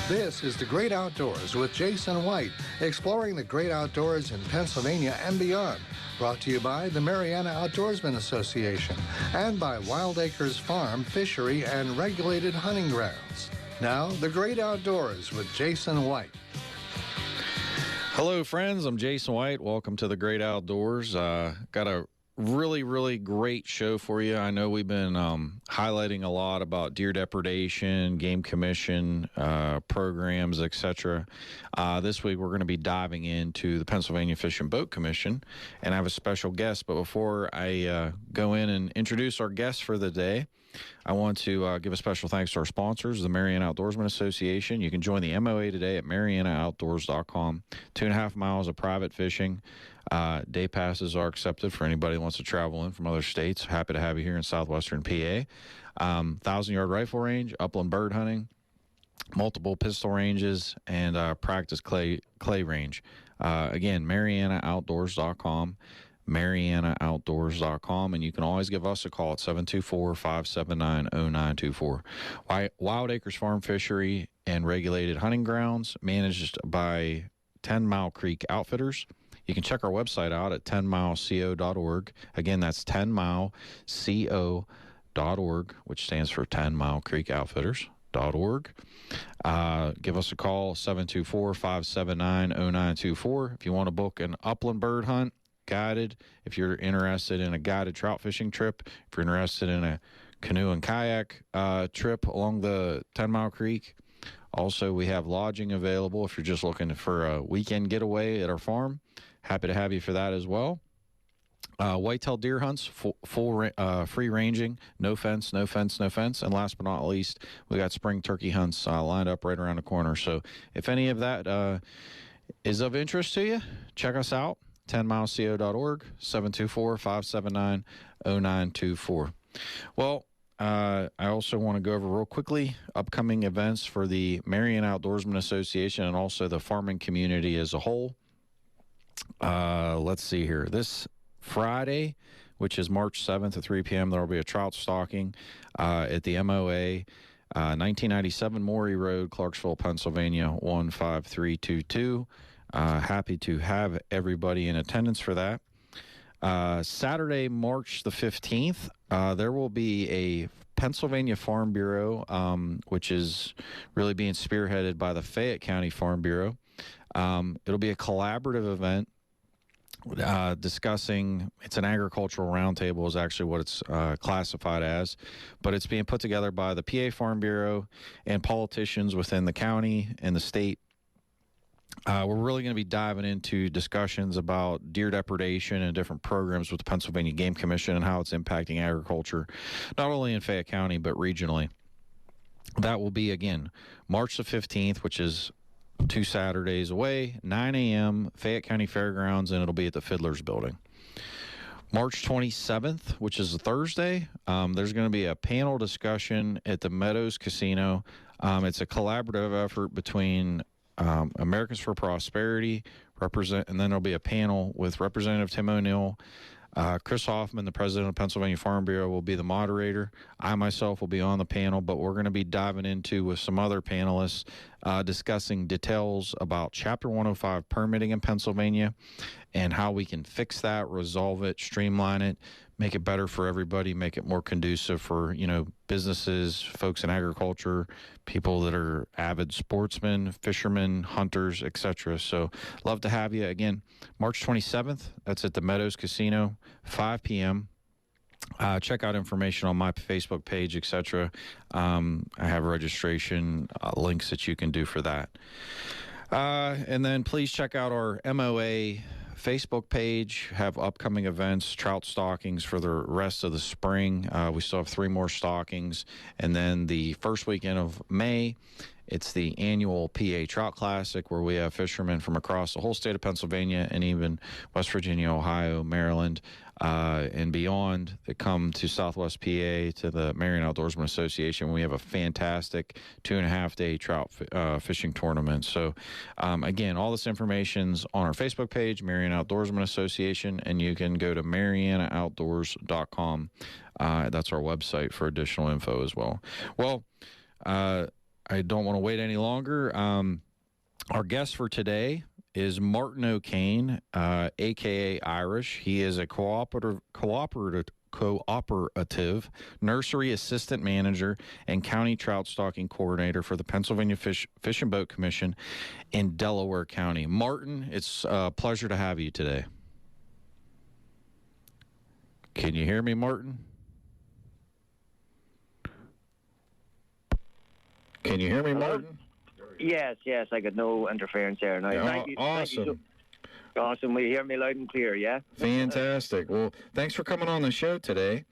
This is The Great Outdoors with Jason White, exploring the great outdoors in Pennsylvania and beyond. Brought to you by the Mariana Outdoorsman Association and by Wild Acres Farm, Fishery, and Regulated Hunting Grounds. Now, The Great Outdoors with Jason White. Hello, friends. I'm Jason White. Welcome to The Great Outdoors. Got a really great show for you. I know we've been highlighting a lot about deer depredation, game commission programs, etc. This week we're going to be diving into the Pennsylvania Fish and Boat Commission, and I have a special guest. But before I go in and introduce our guest for the day, I want to give a special thanks to our sponsors, the Mariana Outdoorsman Association. You can join the MOA today at marianaoutdoors.com. 2.5 miles of private fishing. Day passes are accepted for anybody who wants to travel in from other states. Happy to have you here in southwestern PA. 1,000-yard rifle range, upland bird hunting, multiple pistol ranges, and practice clay range. Again, marianaoutdoors.com. marianaoutdoors.com, and you can always give us a call at 724-579-0924. Wild Acres Farm, Fishery, and Regulated Hunting Grounds, managed by 10 Mile Creek Outfitters. You can check our website out at 10mileco.org. Again, that's 10mileco.org, which stands for 10 Mile Creek Outfitters.org. Give us a call, 724-579-0924. If you want to book an upland bird hunt, guided, if you're interested in a guided trout fishing trip, if you're interested in a canoe and kayak trip along the 10 Mile Creek. Also, we have lodging available if you're just looking for a weekend getaway at our farm. Happy to have you for that as well. Whitetail deer hunts, full free ranging, no fence. And last but not least, we got spring turkey hunts lined up right around the corner. So if any of that is of interest to you, check us out, 10mileco.org, 724-579-0924. Well, I also want to go over real quickly upcoming events for the Mariana Outdoorsman Association and also the farming community as a whole. Let's see here. This Friday, which is March 7th at 3 p.m., there will be a trout stalking at the MOA, 1997 Morey Road, Clarksville, Pennsylvania, 15322. Happy to have everybody in attendance for that. Saturday, March the 15th, there will be a Pennsylvania Farm Bureau, which is really being spearheaded by the Fayette County Farm Bureau. It'll be a collaborative event discussing, it's an agricultural roundtable is actually what it's classified as, but it's being put together by the PA Farm Bureau and politicians within the county and the state. We're really going to be diving into discussions about deer depredation and different programs with the Pennsylvania Game Commission and how it's impacting agriculture, not only in Fayette County, but regionally. That will be, again, March the 15th, which is 2 Saturdays away, 9 a.m., Fayette County Fairgrounds, and it'll be at the Fiddler's Building. March 27th, which is a Thursday, there's going to be a panel discussion at the Meadows Casino. It's a collaborative effort between Americans for Prosperity, and then there'll be a panel with Representative Tim O'Neill. Chris Hoffman, the president of Pennsylvania Farm Bureau, will be the moderator. I myself will be on the panel, but we're going to be diving into with some other panelists discussing details about Chapter 105 permitting in Pennsylvania and how we can fix that, resolve it, streamline it, make it better for everybody, make it more conducive for, businesses, folks in agriculture, people that are avid sportsmen, fishermen, hunters, etc. So love to have you. Again, March 27th, that's at the Meadows Casino, 5 p.m. Check out information on my Facebook page, etc. I have registration links that you can do for that. And then please check out our MOA Facebook page, have upcoming events, trout stalkings for the rest of the spring. We still have 3 more stalkings. And then the first weekend of May, it's the annual PA Trout Classic, where we have fishermen from across the whole state of Pennsylvania and even West Virginia, Ohio, Maryland, and beyond that come to Southwest PA to the Mariana Outdoorsman Association. We have a fantastic 2.5-day trout fishing tournament. So, again, all this information's on our Facebook page, Mariana Outdoorsman Association, and you can go to marianaoutdoors.com. That's our website for additional info as well. Well, I don't want to wait any longer. Our guest for today is Martin O'Kane, a.k.a. Irish. He is a cooperative nursery assistant manager and county trout stocking coordinator for the Pennsylvania Fish and Boat Commission in Delaware County. Martin, it's a pleasure to have you today. Can you hear me, Martin? Can you hear me, Martin? Yes, I got no interference there. No, thank you. Awesome. Thank you. Awesome. Will you hear me loud and clear, yeah? Fantastic. Well, thanks for coming on the show today.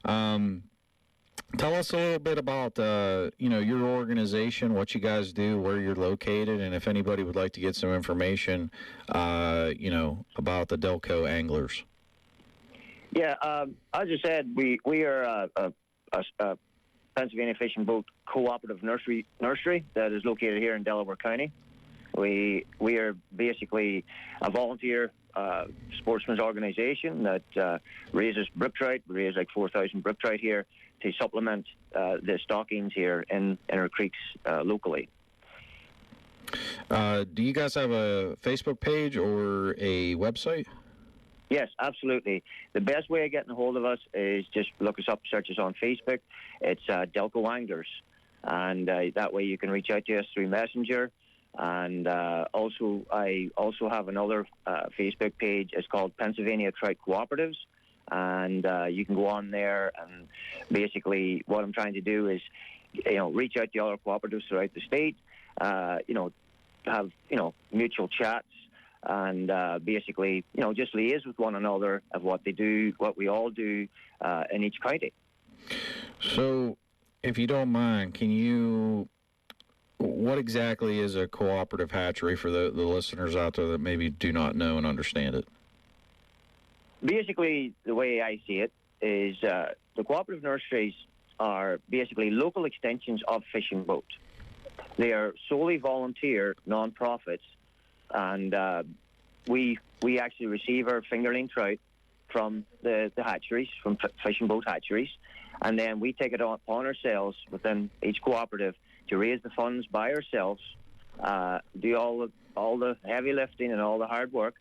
Tell us a little bit about, your organization, what you guys do, where you're located, and if anybody would like to get some information, about the Delco anglers. Yeah, as I said, we are a Pennsylvania Fish and Boat Cooperative Nursery that is located here in Delaware County. We are basically a volunteer sportsman's organization that raises brook trout. We raise like 4,000 brook trout here to supplement the stockings here in our creeks locally. Do you guys have a Facebook page or a website? Yes, absolutely. The best way of getting a hold of us is just look us up, search us on Facebook. It's Delco Anglers. And that way you can reach out to us through Messenger. And I also have another Facebook page. It's called Pennsylvania Trout Cooperatives. And you can go on there. And basically what I'm trying to do is, reach out to other cooperatives throughout the state, have, mutual chats. And basically, just liaise with one another of what they do, what we all do in each county. So, if you don't mind, what exactly is a cooperative hatchery for the listeners out there that maybe do not know and understand it? Basically, the way I see it is the cooperative nurseries are basically local extensions of Fish and Boat. They are solely volunteer non-profits. And we actually receive our fingerling trout from the hatcheries, from Fish and Boat hatcheries, and then we take it upon ourselves within each cooperative to raise the funds by ourselves, do all the heavy lifting and all the hard work,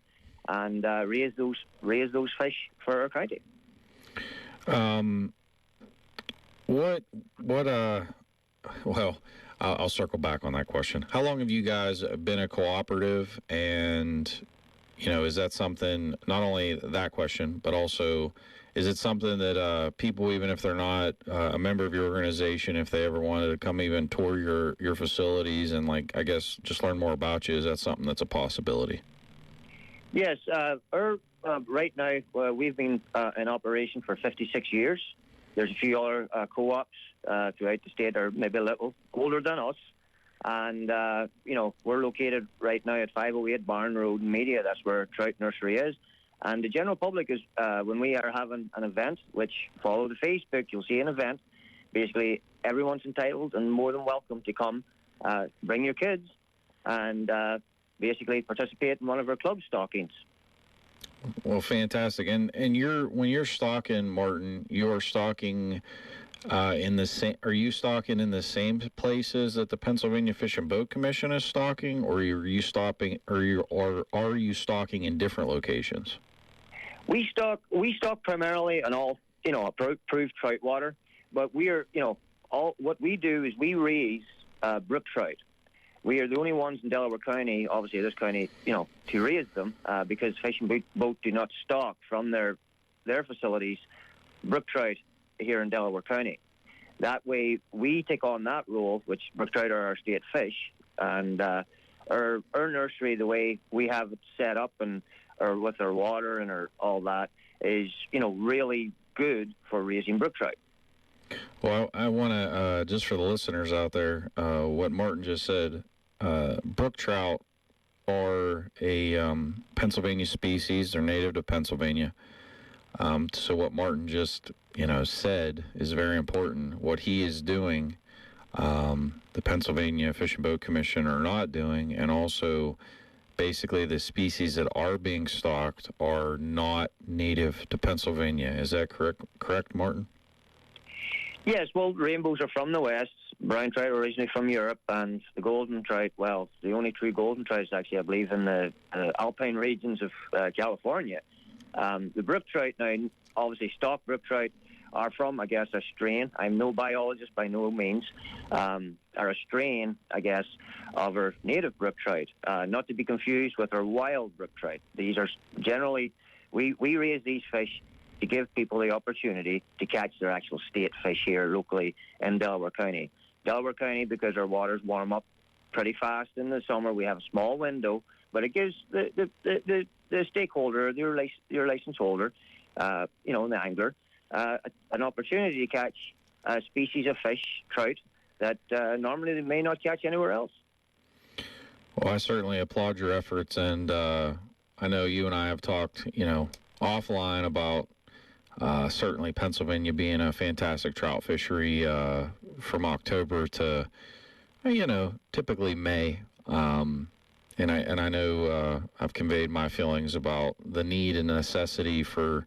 and raise those fish for our county. Well, I'll circle back on that question. How long have you guys been a cooperative? And, is that something, not only that question, but also, is it something that people, even if they're not a member of your organization, if they ever wanted to come even tour your facilities and, I guess, just learn more about you, is that something that's a possibility? Yes. Right now, we've been in operation for 56 years. There's a few other co-ops throughout the state are maybe a little older than us. And, we're located right now at 508 Barn Road in Media. That's where Trout Nursery is. And the general public is, when we are having an event, which follow the Facebook, you'll see an event. Basically, everyone's entitled and more than welcome to come, bring your kids, and basically participate in one of our club stockings. Well, fantastic. And when you're stocking, Martin, you're stocking in the same. Are you stocking in the same places that the Pennsylvania Fish and Boat Commission is stocking, or are you stocking in different locations? We stock primarily on all approved trout water, but we are what we do is we raise brook trout. We are the only ones in Delaware County, obviously this county, to raise them because Fish and Boat do not stock from their facilities brook trout here in Delaware County. That way, we take on that role, which brook trout are our state fish, and our nursery, the way we have it set up or with our water and all that, is really good for raising brook trout. Well, I want to just for the listeners out there, what Martin just said. Brook trout are a Pennsylvania species. They're native to Pennsylvania. So what Martin just, said is very important. What he is doing, the Pennsylvania Fish and Boat Commission are not doing, and also basically the species that are being stocked are not native to Pennsylvania. Is that correct, Martin? Yes, well, rainbows are from the west. Brown trout are originally from Europe, and the golden trout, well, the only true golden trout is actually, I believe, in the alpine regions of California. The brook trout now, obviously stock brook trout, are from, I guess, a strain. I'm no biologist by no means, are a strain, I guess, of our native brook trout, not to be confused with our wild brook trout. These are generally, we raise these fish to give people the opportunity to catch their actual state fish here locally in Delaware County. Delaware County, because our waters warm up pretty fast in the summer, we have a small window, but it gives the stakeholder, your license holder, the angler, an opportunity to catch a species of fish, trout, that normally they may not catch anywhere else. Well, I certainly applaud your efforts, and I know you and I have talked, offline about certainly Pennsylvania being a fantastic trout fishery from October to, typically May. And I know I've conveyed my feelings about the need and necessity for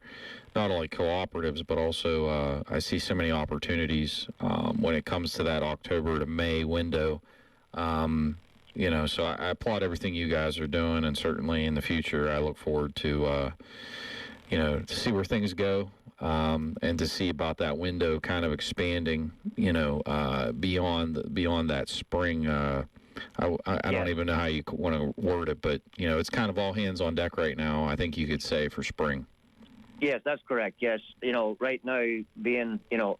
not only cooperatives, but also I see so many opportunities when it comes to that October to May window. So I applaud everything you guys are doing, and certainly in the future I look forward to to see where things go, and to see about that window kind of expanding, beyond that spring. I don't even know how you want to word it, but, it's kind of all hands on deck right now, I think you could say, for spring. Yes, that's correct. Yes, right now being, now,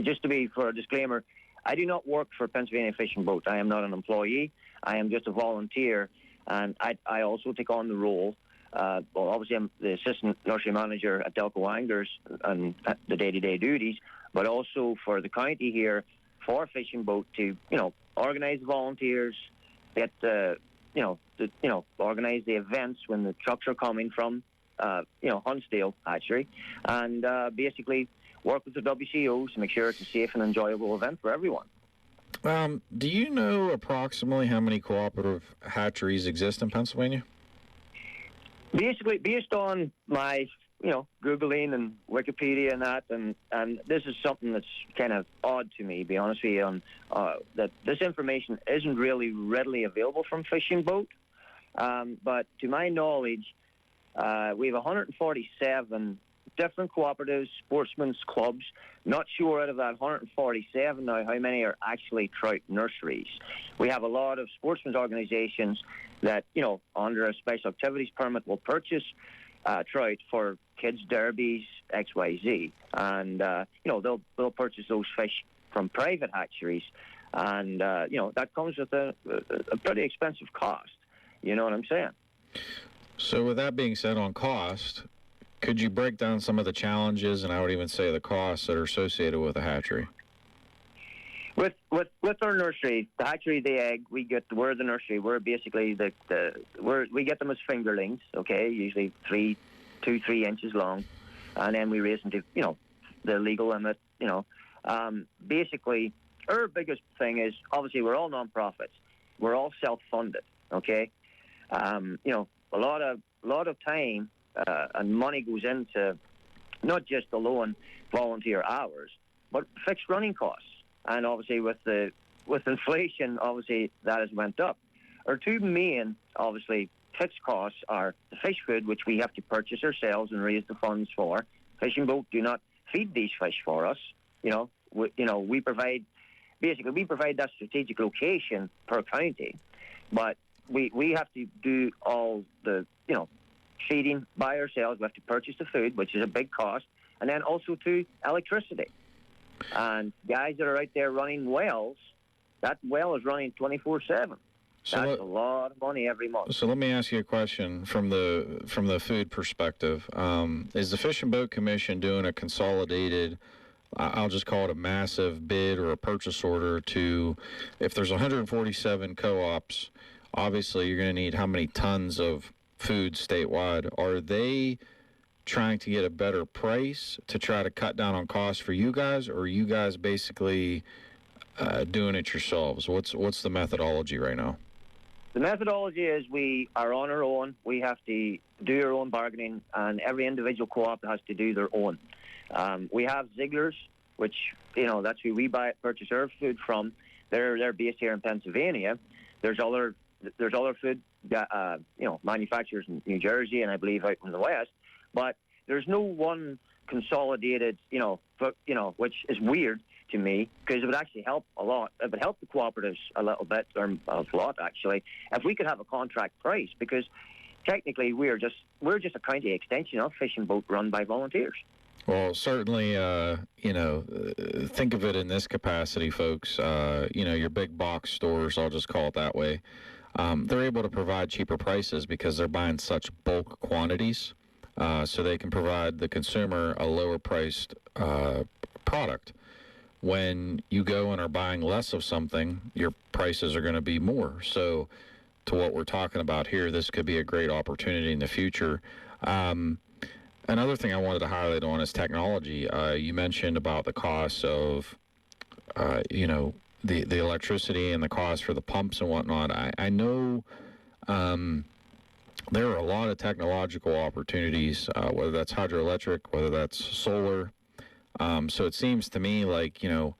just to be for a disclaimer, I do not work for Pennsylvania Fish and Boat. I am not an employee. I am just a volunteer, and I also take on the role. Obviously, I'm the assistant nursery manager at Delco Anglers and the day-to-day duties, but also for the county here for Fish and Boat to, organize the volunteers, get organize the events when the trucks are coming from, Huntsdale Hatchery, and basically work with the WCOs to make sure it's a safe and enjoyable event for everyone. Do you know approximately how many cooperative hatcheries exist in Pennsylvania? Basically, based on my, Googling and Wikipedia and that, and this is something that's kind of odd to me, to be honest with you, that this information isn't really readily available from Fish and Boat. But to my knowledge, we have 147 different cooperatives, sportsmen's clubs. Not sure out of that 147 now how many are actually trout nurseries. We have a lot of sportsmen's organizations that, under a special activities permit will purchase trout for kids' derbies, XYZ. And, they'll purchase those fish from private hatcheries. And, that comes with a pretty expensive cost. You know what I'm saying? So with that being said, on cost, could you break down some of the challenges, and I would even say the costs that are associated with a hatchery? With our nursery, the hatchery, the egg, we're the nursery. We're basically we get them as fingerlings, okay, usually 3 inches long, and then we raise them to, the legal limit, Basically, our biggest thing is, obviously, we're all non-profits. We're all self-funded, okay? A lot of time and money goes into not just alone volunteer hours, but fixed running costs. And obviously with inflation, obviously that has went up. Our two main, obviously, fixed costs are the fish food, which we have to purchase ourselves and raise the funds for. Fish and Boat do not feed these fish for us. We provide that strategic location per county, but we have to do all the, feeding by ourselves. We have to purchase the food, which is a big cost, and then also to electricity. And guys that are out there running wells, that well is running 24/7. That's a lot of money every month. So let me ask you a question from the food perspective. Is the Fish and Boat Commission doing a consolidated, I'll just call it a massive bid or a purchase order to, if there's 147 co-ops, obviously you're going to need how many tons of food statewide? Are they trying to get a better price to try to cut down on costs for you guys, or are you guys basically doing it yourselves? What's the methodology right now? The methodology is we are on our own. We have to do our own bargaining, and every individual co-op has to do their own. We have Ziegler's, which that's who we purchase our food from. They're based here in Pennsylvania. There's other food manufacturers in New Jersey and I believe out in the West, but there's no one consolidated, which is weird to me because it would actually help a lot. It would help the cooperatives a little bit, or a lot actually, if we could have a contract price, because technically we're just a county extension of Fishing Boat run by volunteers. Well, certainly, think of it in this capacity, folks. Your big box stores, I'll just call it that way, they're able to provide cheaper prices because they're buying such bulk quantities, so they can provide the consumer a lower-priced product. When you go and are buying less of something, your prices are going to be more. So to what we're talking about here, this could be a great opportunity in the future. Another thing I wanted to highlight on is technology. You mentioned about the cost of, the electricity and the cost for the pumps and whatnot. I know there are a lot of technological opportunities, whether that's hydroelectric, whether that's solar. So it seems to me like, how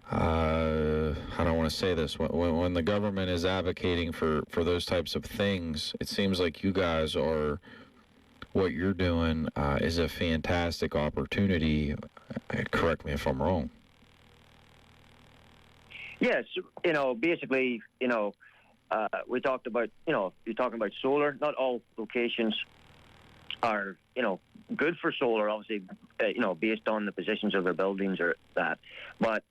do I want to say this? When the government is advocating for those types of things, it seems like you guys are, what you're doing is a fantastic opportunity. Correct me if I'm wrong. Yes, basically, we talked about, you're talking about solar. Not all locations are, good for solar, obviously, based on the positions of their buildings or that. But,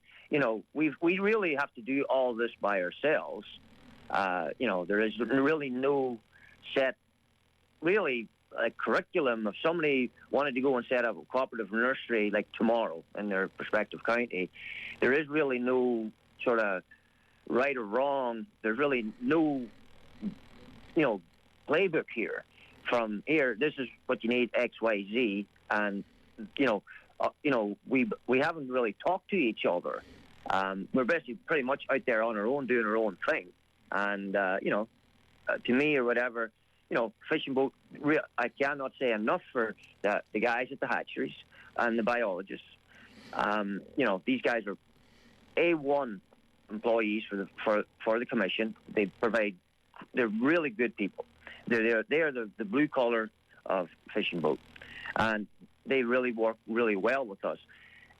we really have to do all this by ourselves. There is really no set, really, curriculum. If somebody wanted to go and set up a cooperative nursery like tomorrow in their respective county, there is really no sort of right or wrong. There's really no, playbook here. From here, this is what you need, X, Y, Z, and we haven't really talked to each other. We're basically pretty much out there on our own, doing our own thing, and to me or whatever, Fishing Boat. I cannot say enough for the guys at the hatcheries and the biologists. These guys are A1 employees for the commission. They're really good people. They are the blue collar of Fishing Boat, and they really work really well with us.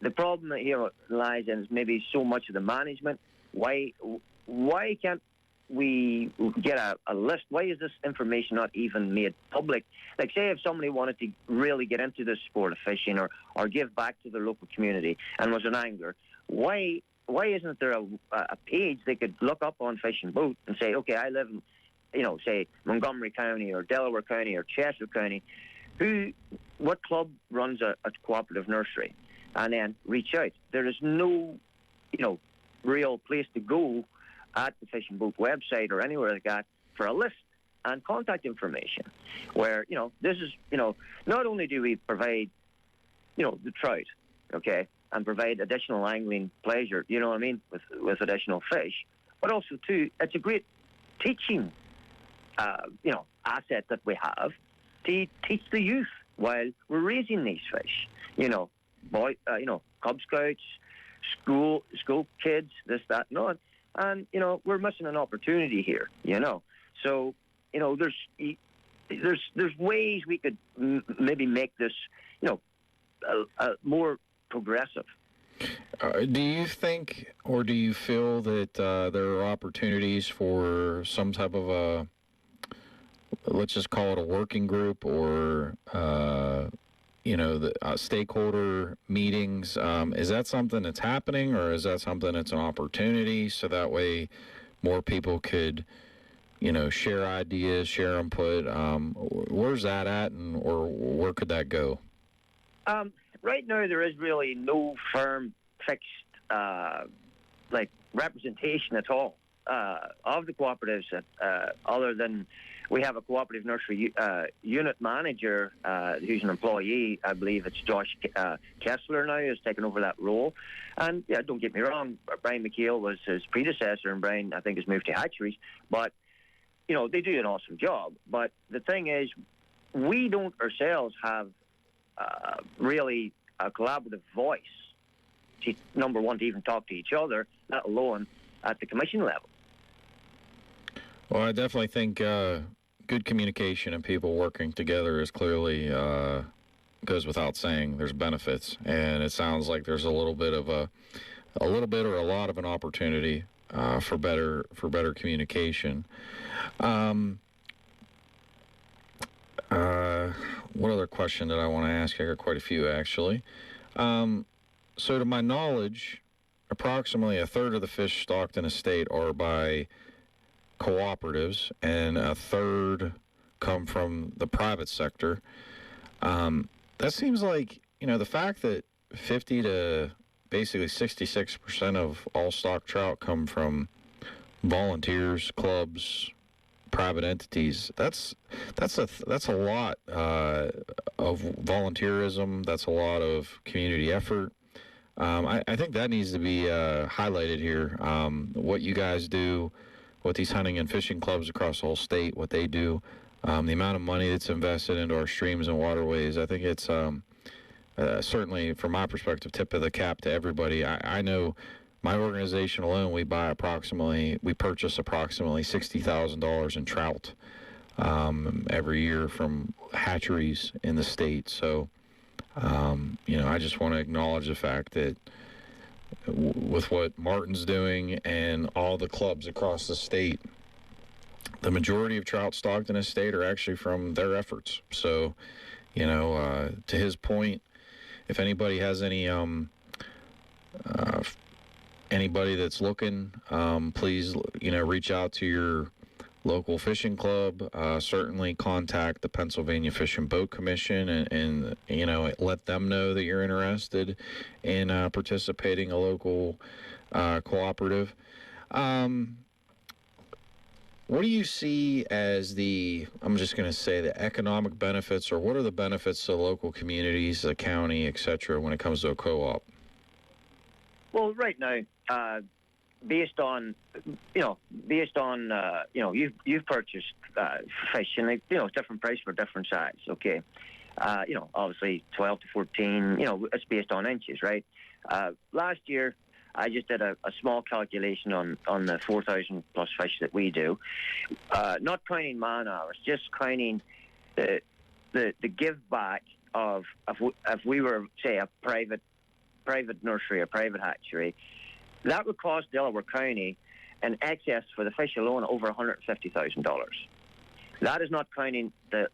The problem here lies in maybe so much of the management. Why can't we get a list? Why is this information not even made public? Like, say if somebody wanted to really get into this sport of fishing or give back to their local community and was an angler, why isn't there a page they could look up on Fishing Boat and say, okay, I live in, say Montgomery County or Delaware County or Chester County, what club runs a cooperative nursery, and then reach out. There is no, real place to go at the Fishing Boat website or anywhere like that for a list and contact information. Where this is not only do we provide the trout, okay, and provide additional angling pleasure, you know what I mean, with additional fish, but also too, it's a great teaching asset that we have to teach the youth while we're raising these fish. Cub Scouts, school kids, this, that, and on. And, we're missing an opportunity here, So, there's ways we could maybe make this, more progressive. Do you think, or do you feel that there are opportunities for some type of a, let's just call it a working group, or the stakeholder meetings? Is that something that's happening, or is that something that's an opportunity, so that way more people could share ideas, share input? Where's that at, or where could that go? Right now, there is really no firm, fixed, representation at all of the cooperatives, other than we have a cooperative nursery unit manager who's an employee. I believe it's Josh Kessler now has taken over that role. And, yeah, don't get me wrong, Brian McHale was his predecessor, and Brian, I think, has moved to Hatcheries. But, they do an awesome job. But the thing is, we don't ourselves have really a collaborative voice number one, to even talk to each other, let alone at the commission level. Well, I definitely think good communication and people working together is clearly goes without saying. There's benefits, and it sounds like there's a little bit or a lot of an opportunity for better communication. What other question did I want to ask? I got quite a few, actually. So to my knowledge, approximately a third of the fish stocked in a state are by cooperatives, and a third come from the private sector. That seems like, the fact that 50 to basically 66% of all stock trout come from volunteers, clubs, private entities. That's a lot of volunteerism. That's a lot of community effort. I think that needs to be highlighted here. What you guys do, what these hunting and fishing clubs across the whole state, what they do, the amount of money that's invested into our streams and waterways. I think it's certainly, from my perspective, tip of the cap to everybody. I know my organization alone, we purchase approximately $60,000 in trout every year from hatcheries in the state. So, I just want to acknowledge the fact that with what Martin's doing and all the clubs across the state, the majority of trout stocked in a state are actually from their efforts. So, to his point, if anybody has anybody that's looking, please, reach out to your local fishing club. Certainly contact the Pennsylvania Fish and Boat Commission and let them know that you're interested in participating in a local cooperative. What do you see as I'm just going to say, the economic benefits, or what are the benefits to local communities, the county, et cetera, when it comes to a co-op? Well, right now, based on you've purchased fish, and different price for different size. Okay, obviously 12 to 14. It's based on inches, right? Last year, I just did a small calculation on the 4,000 plus fish that we do, not counting man hours, just counting the give back of if we were, say, a private nursery, a private hatchery, that would cost Delaware County in excess for the fish alone over $150,000. That is not counting the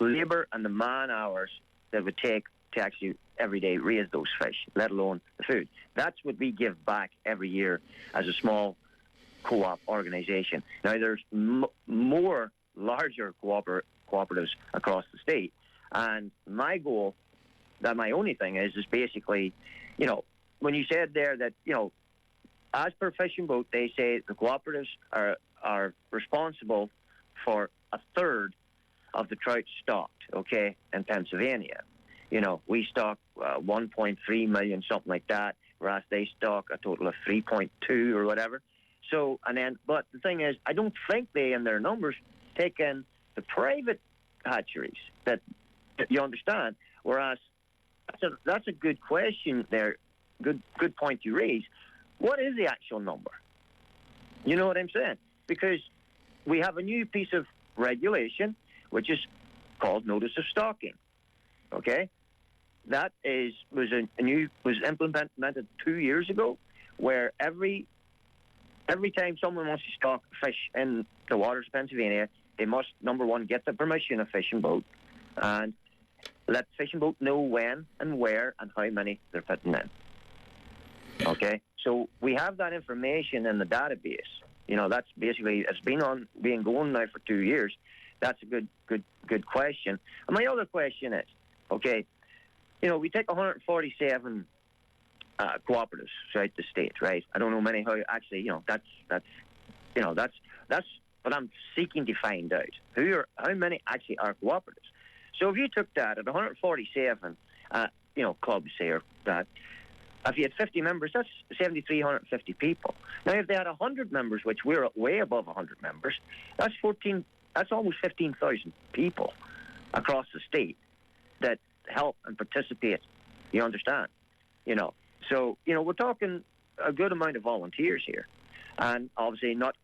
labor and the man hours that it would take to actually every day raise those fish, let alone the food. That's what we give back every year as a small co-op organization. Now, there's more larger cooperatives across the state, and my goal, that my only thing is basically, when you said there that, as per Fish and Boat, they say the cooperatives are responsible for a third of the trout stocked, okay, in Pennsylvania. We stock 1.3 million, something like that, whereas they stock a total of 3.2 or whatever. So, but the thing is, I don't think they, in their numbers, take in the private hatcheries that you understand. Whereas that's a good question there. Good point you raise. What is the actual number? You know what I'm saying? Because we have a new piece of regulation, which is called Notice of Stocking. Okay, that was implemented 2 years ago, where every time someone wants to stock fish in the waters of Pennsylvania, they must, number one, get the permission of Fish and Boat, and let Fish and Boat know when and where and how many they're putting in. Okay, so we have that information in the database. That's basically, it's been going now for 2 years. That's a good question. And my other question is, okay, we take 147 cooperatives throughout the state, right? I don't know many how actually, that's what I'm seeking to find out. How many actually are cooperatives? So if you took that at 147, clubs here, that if you had 50 members, that's 7,350 people. Now, if they had 100 members, which we're way above 100 members, that's almost 15,000 people across the state that help and participate. You understand? So, we're talking a good amount of volunteers here. And obviously not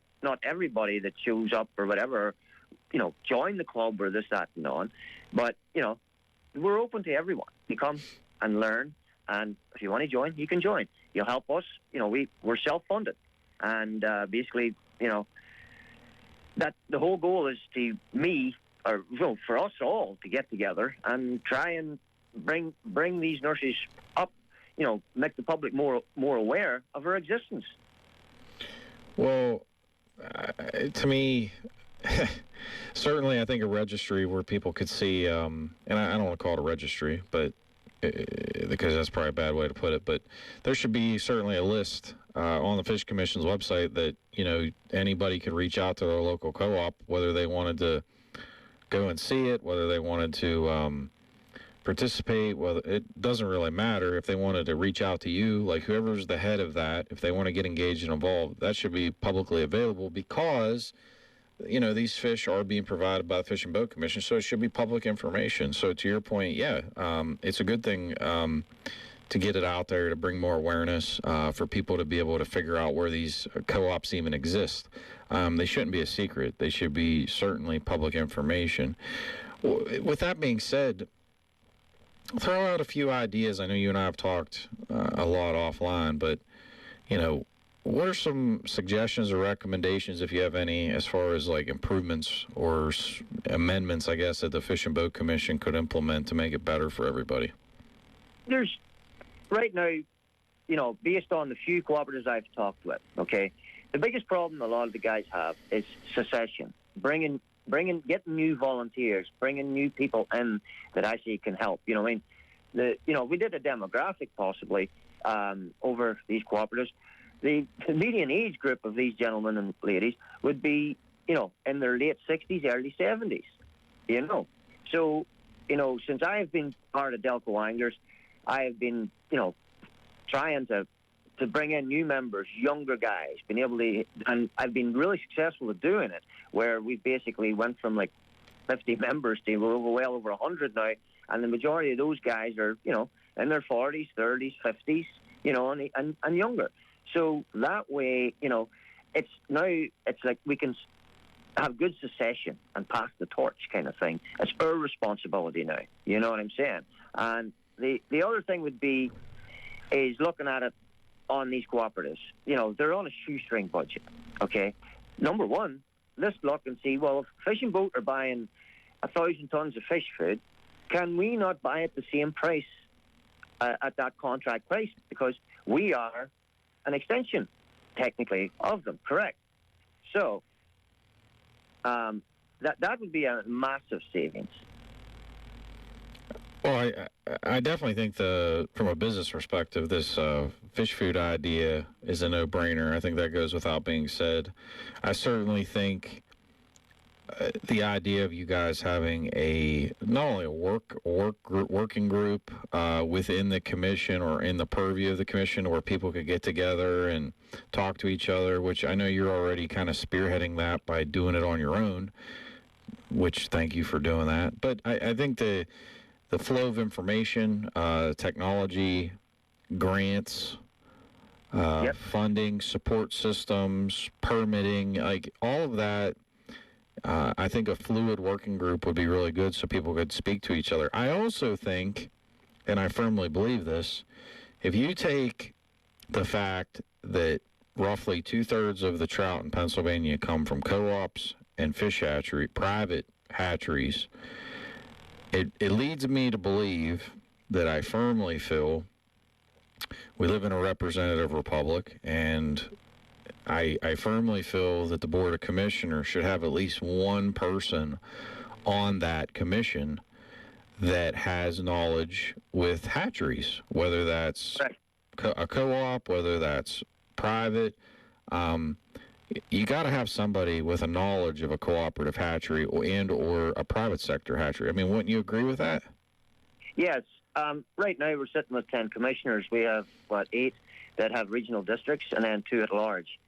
everybody that shows up or whatever, join the club or this, that, and on. But, we're open to everyone. You come and learn. And if you want to join, you can join. You'll help us. We're self-funded. And basically, that the whole goal is for us all to get together and try and bring these nurseries up, make the public more aware of our existence. Well, to me, certainly I think a registry where people could see, and I don't want to call it a registry, but because that's probably a bad way to put it, but there should be certainly a list on the Fish Commission's website that, anybody could reach out to their local co-op, whether they wanted to go and see it, whether they wanted to participate, whether it doesn't really matter. If they wanted to reach out to you, like whoever's the head of that, if they want to get engaged and involved, that should be publicly available because these fish are being provided by the Fish and Boat Commission, so it should be public information. So to your point, it's a good thing to get it out there, to bring more awareness for people to be able to figure out where these co-ops even exist. They shouldn't be a secret. They should be certainly public information. With that being said, throw out a few ideas. I know you and I have talked a lot offline, but, what are some suggestions or recommendations, if you have any, as far as like improvements or amendments, I guess, that the Fish and Boat Commission could implement to make it better for everybody? There's right now, based on the few cooperatives I've talked with, okay, the biggest problem a lot of the guys have is secession, getting new volunteers, bringing new people in that actually can help. We did a demographic possibly over these cooperatives. The median age group of these gentlemen and ladies would be, in their late 60s, early 70s, So, since I have been part of Delco Anglers, I have been, trying to bring in new members, younger guys, and I've been really successful at doing it, where we basically went from like 50 members to well over 100 now, and the majority of those guys are, in their 40s, 30s, 50s, and younger. So that way, it's like we can have good succession and pass the torch kind of thing. It's our responsibility now. You know what I'm saying? And the other thing would be is looking at it on these cooperatives. They're on a shoestring budget, okay? Number one, let's look and see, well, if Fish and Boat are buying 1,000 tons of fish food, can we not buy at the same price at that contract price? Because we are an extension, technically, of them, correct? So that would be a massive savings. Well, I definitely think from a business perspective, this fish food idea is a no-brainer. I think that goes without being said. I certainly think the idea of you guys having not only a working group within the commission or in the purview of the commission where people could get together and talk to each other, which I know you're already kind of spearheading that by doing it on your own, which thank you for doing that. But I think the flow of information, technology, grants, funding, support systems, permitting, like all of that, I think a fluid working group would be really good so people could speak to each other. I also think, and I firmly believe this, if you take the fact that roughly 2/3 of the trout in Pennsylvania come from co-ops and private hatcheries, it leads me to believe that I firmly feel we live in a representative republic, and I firmly feel that the Board of Commissioners should have at least one person on that commission that has knowledge with hatcheries, whether that's a co-op, whether that's private. You got to have somebody with a knowledge of a cooperative hatchery or a private sector hatchery. I mean, wouldn't you agree with that? Yes. Right now we're sitting with 10 commissioners. We have, 8 that have regional districts and then 2 at large.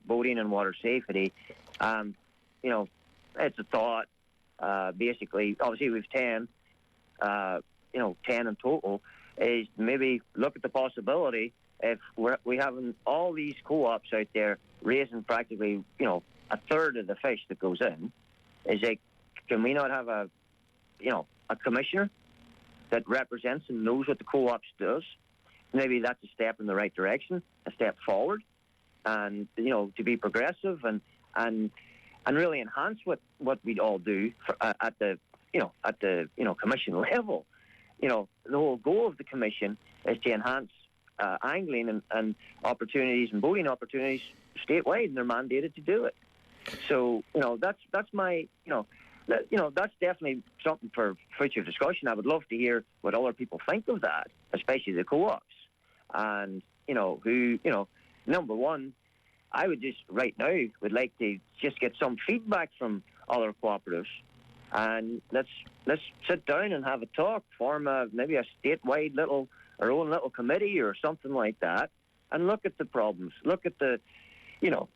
Boating and water safety. It's a thought. Basically, obviously we've 10, 10 in total. is maybe look at the possibility if we having all these co-ops out there raising practically, a third of the fish that goes in, is like, can we not have a commissioner that represents and knows what the co-ops does? Maybe that's a step in the right direction, a step forward, and to be progressive and really enhance what we all do at the commission level. The whole goal of the commission is to enhance angling and opportunities and boating opportunities statewide, and they're mandated to do it. So that's my that's definitely something for future discussion. I would love to hear what other people think of that, especially the co-ops, and who number one, I would just right now would like to just get some feedback from other cooperatives, and let's sit down and have a talk, form maybe a statewide our own little committee or something like that, and look at the problems, look at the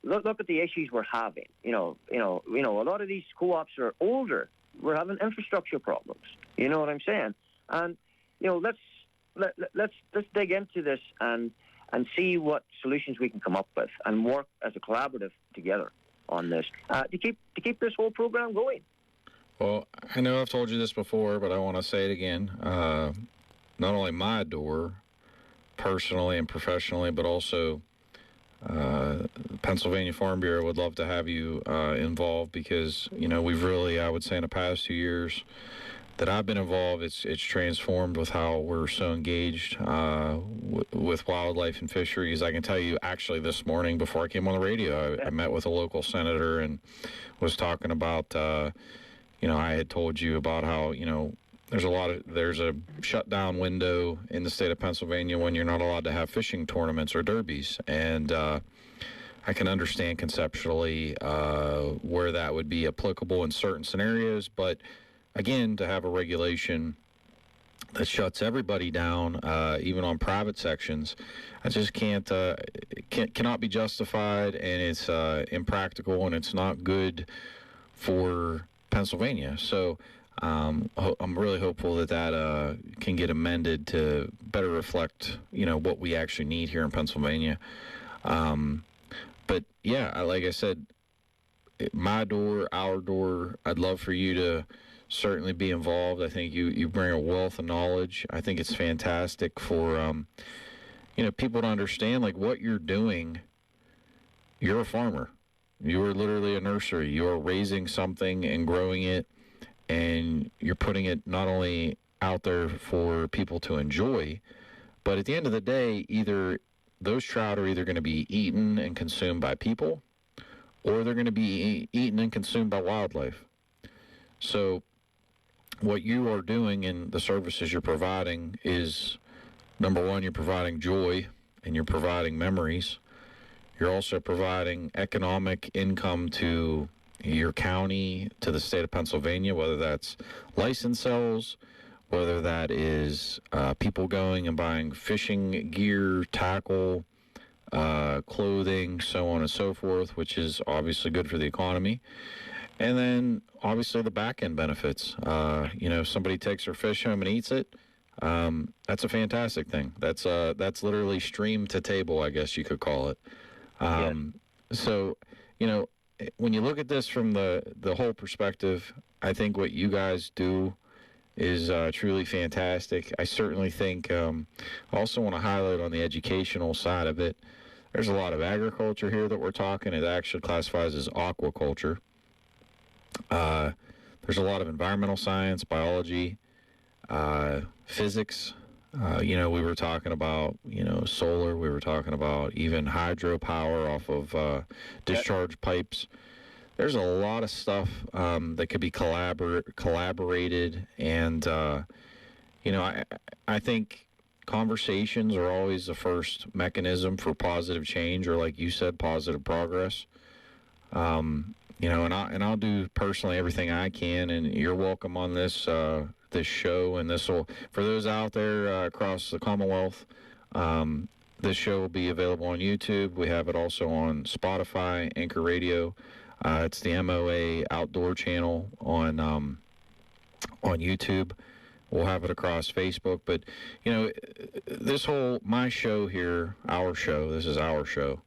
look at the issues we're having. A lot of these co-ops are older. We're having infrastructure problems. You know what I'm saying? And let's dig into this and see what solutions we can come up with and work as a collaborative together on this to keep this whole program going. Well, I know I've told you this before, but I want to say it again. Not only my door, personally and professionally, but also Pennsylvania Farm Bureau would love to have you involved, because we've really, I would say, in the past 2 years that I've been involved, it's transformed with how we're so engaged with wildlife and fisheries. I can tell you, actually, this morning before I came on the radio, I met with a local senator and was talking about I had told you about how there's a shutdown window in the state of Pennsylvania when you're not allowed to have fishing tournaments or derbies. And I can understand conceptually where that would be applicable in certain scenarios. But again, to have a regulation that shuts everybody down, even on private sections, I just cannot be justified, and it's impractical, and it's not good for Pennsylvania. So I'm really hopeful that can get amended to better reflect, what we actually need here in Pennsylvania. But yeah, like I said, my door, our door, I'd love for you to certainly be involved. I think you bring a wealth of knowledge. I think it's fantastic for, people to understand, like, what you're doing. You're a farmer. You are literally a nursery. You are raising something and growing it, and you're putting it not only out there for people to enjoy, but at the end of the day, either those trout are either going to be eaten and consumed by people, or they're going to be eaten and consumed by wildlife. So what you are doing and the services you're providing is, number one, you're providing joy and you're providing memories. You're also providing economic income to your county, to the state of Pennsylvania, whether that's license sales, whether that is people going and buying fishing gear, tackle, clothing, so on and so forth, which is obviously good for the economy. And then obviously the back end benefits. If somebody takes their fish home and eats it, that's a fantastic thing. That's literally stream to table, I guess you could call it. Yes. So, when you look at this from the whole perspective, I think what you guys do is truly fantastic. I certainly think I also want to highlight on the educational side of it. There's a lot of agriculture here that we're talking. It actually classifies as aquaculture. There's a lot of environmental science, biology, physics. We were talking about, solar. We were talking about even hydropower off of discharge pipes. There's a lot of stuff that could be collaborated. And, I think conversations are always the first mechanism for positive change, or like you said, positive progress. And I'll do personally everything I can, and you're welcome on this show, and this will, for those out there across the Commonwealth, this show will be available on YouTube. We have it also on Spotify, Anchor Radio. It's the MOA Outdoor channel on YouTube. We'll have it across Facebook. But, my show here, our show, this is our show.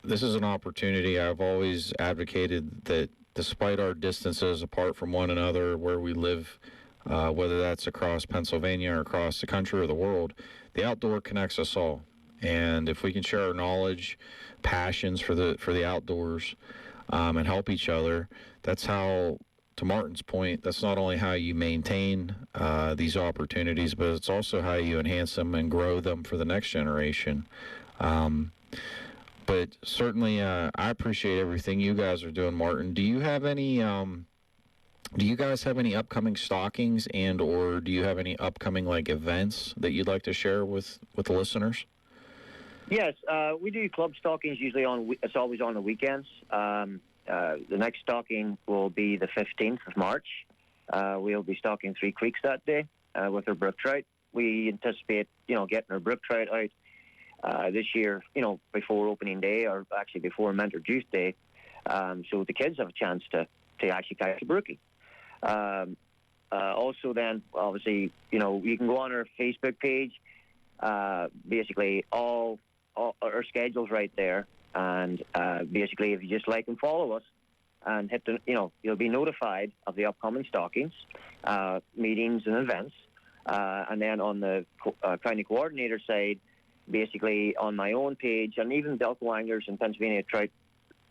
This is an opportunity. I've always advocated that despite our distances apart from one another, where we live, whether that's across Pennsylvania or across the country or the world, the outdoor connects us all. And if we can share our knowledge, passions for the outdoors, and help each other, that's how, to Martin's point, that's not only how you maintain these opportunities, but it's also how you enhance them and grow them for the next generation. But certainly, I appreciate everything you guys are doing, Martin. Do you have any? Do you guys have any upcoming stockings, or do you have any upcoming events that you'd like to share with the listeners? Yes, we do club stockings usually it's always on the weekends. The next stocking will be the 15th of March. We'll be stocking Three Creeks that day with our brook trout. We anticipate, getting our brook trout out this year, before opening day, or actually before Mentor Juice Day, so the kids have a chance to actually catch a brookie. Also then, obviously, you can go on our Facebook page, basically all our schedule's right there, and basically if you just like and follow us and hit you'll be notified of the upcoming stockings, meetings and events, and then on the county coordinator side, basically on my own page, and even Delco Anglers and Pennsylvania Trout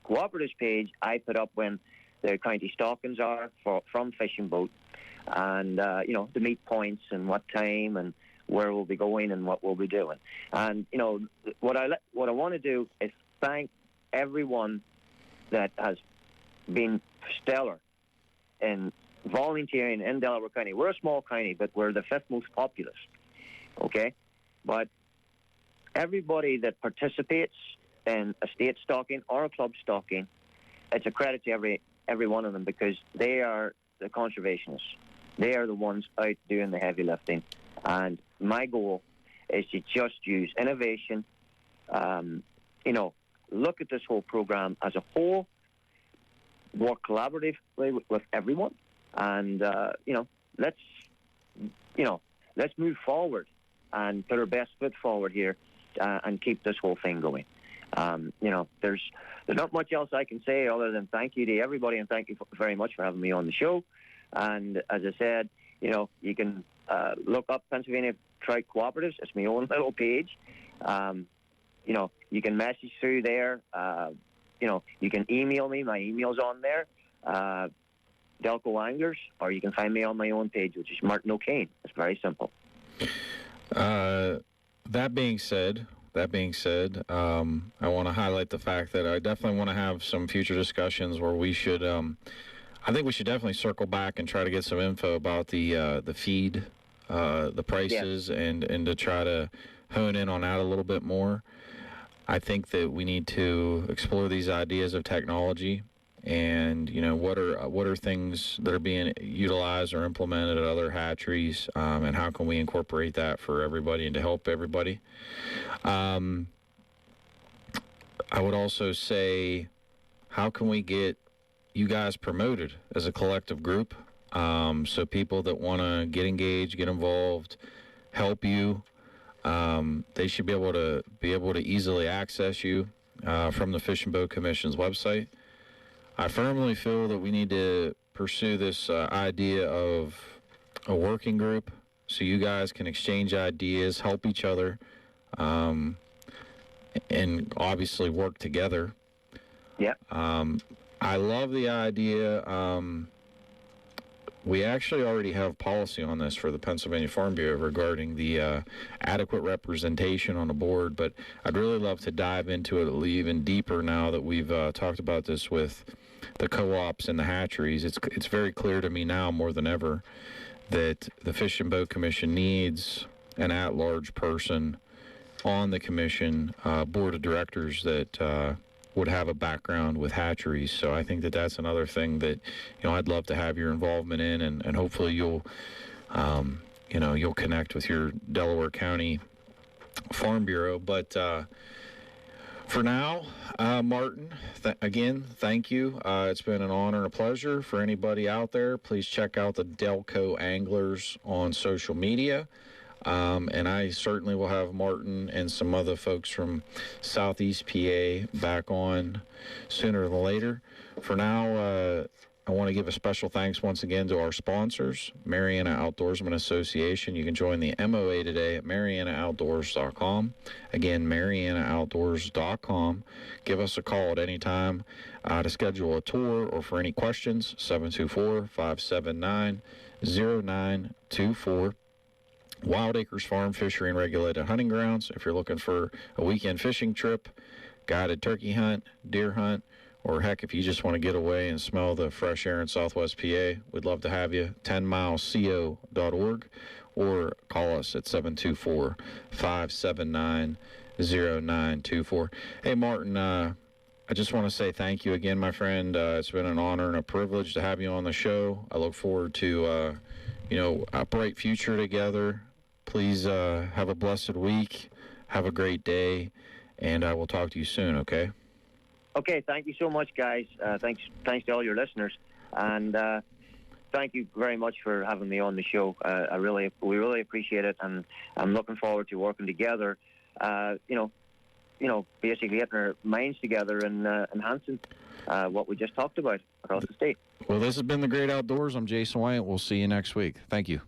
Cooperatives page, I put up when the county stockings are from Fishing Boat, and the meet points and what time and where we'll be going and what we'll be doing. And what I want to do is thank everyone that has been stellar in volunteering in Delaware County. We're a small county, but we're the 5th most populous. Okay, but everybody that participates in a state stocking or a club stocking, it's a credit to every one of them, because they are the conservationists. They are the ones out doing the heavy lifting. And my goal is to just use innovation, look at this whole program as a whole, work collaboratively with everyone, and let's move forward and put our best foot forward here, and keep this whole thing going. There's not much else I can say other than thank you to everybody, and thank you very much for having me on the show. And as I said, you can look up Pennsylvania Trout Cooperatives. It's my own little page. You can message through there. You can email me. My email's on there, Delco Anglers, or you can find me on my own page, which is Martin O'Kane. It's very simple. That being said, I want to highlight the fact that I definitely want to have some future discussions where we should, I think we should definitely circle back and try to get some info about the feed, the prices, and to try to hone in on that a little bit more. I think that we need to explore these ideas of technology, and what are things that are being utilized or implemented at other hatcheries, and how can we incorporate that for everybody and to help everybody. I would also say, how can we get you guys promoted as a collective group, so people that want to get engaged, get involved, help you, they should be able to easily access you from the Fish and Boat Commission's website. I firmly feel that we need to pursue this idea of a working group, so you guys can exchange ideas, help each other, and obviously work together. Yeah. I love the idea. We actually already have policy on this for the Pennsylvania Farm Bureau regarding the adequate representation on the board, but I'd really love to dive into it even deeper now that we've talked about this with the co-ops and the hatcheries. It's very clear to me now more than ever that the Fish and Boat Commission needs an at-large person on the commission board of directors that would have a background with hatcheries. So I think that that's another thing that I'd love to have your involvement in, and hopefully you'll connect with your Delaware County Farm Bureau. But For now, Martin, again, thank you. It's been an honor and a pleasure. For anybody out there, please check out the Delco Anglers on social media. And I certainly will have Martin and some other folks from Southeast PA back on sooner than later. For now, I want to give a special thanks once again to our sponsors, Mariana Outdoorsman Association. You can join the MOA today at MarianaOutdoors.com. Again, MarianaOutdoors.com. Give us a call at any time to schedule a tour or for any questions, 724-579-0924. Wild Acres Farm, Fishery and Regulated Hunting Grounds. If you're looking for a weekend fishing trip, guided turkey hunt, deer hunt, or heck, if you just want to get away and smell the fresh air in Southwest PA, we'd love to have you. 10milesco.org or call us at 724-579-0924. Hey, Martin, I just want to say thank you again, my friend. It's been an honor and a privilege to have you on the show. I look forward to, a bright future together. Please have a blessed week. Have a great day, and I will talk to you soon, okay? Okay, thank you so much, guys. Thanks to all your listeners, and thank you very much for having me on the show. We really appreciate it, and I'm looking forward to working together. Basically getting our minds together and enhancing what we just talked about across the state. Well, this has been The Great Outdoors. I'm Jason White. We'll see you next week. Thank you.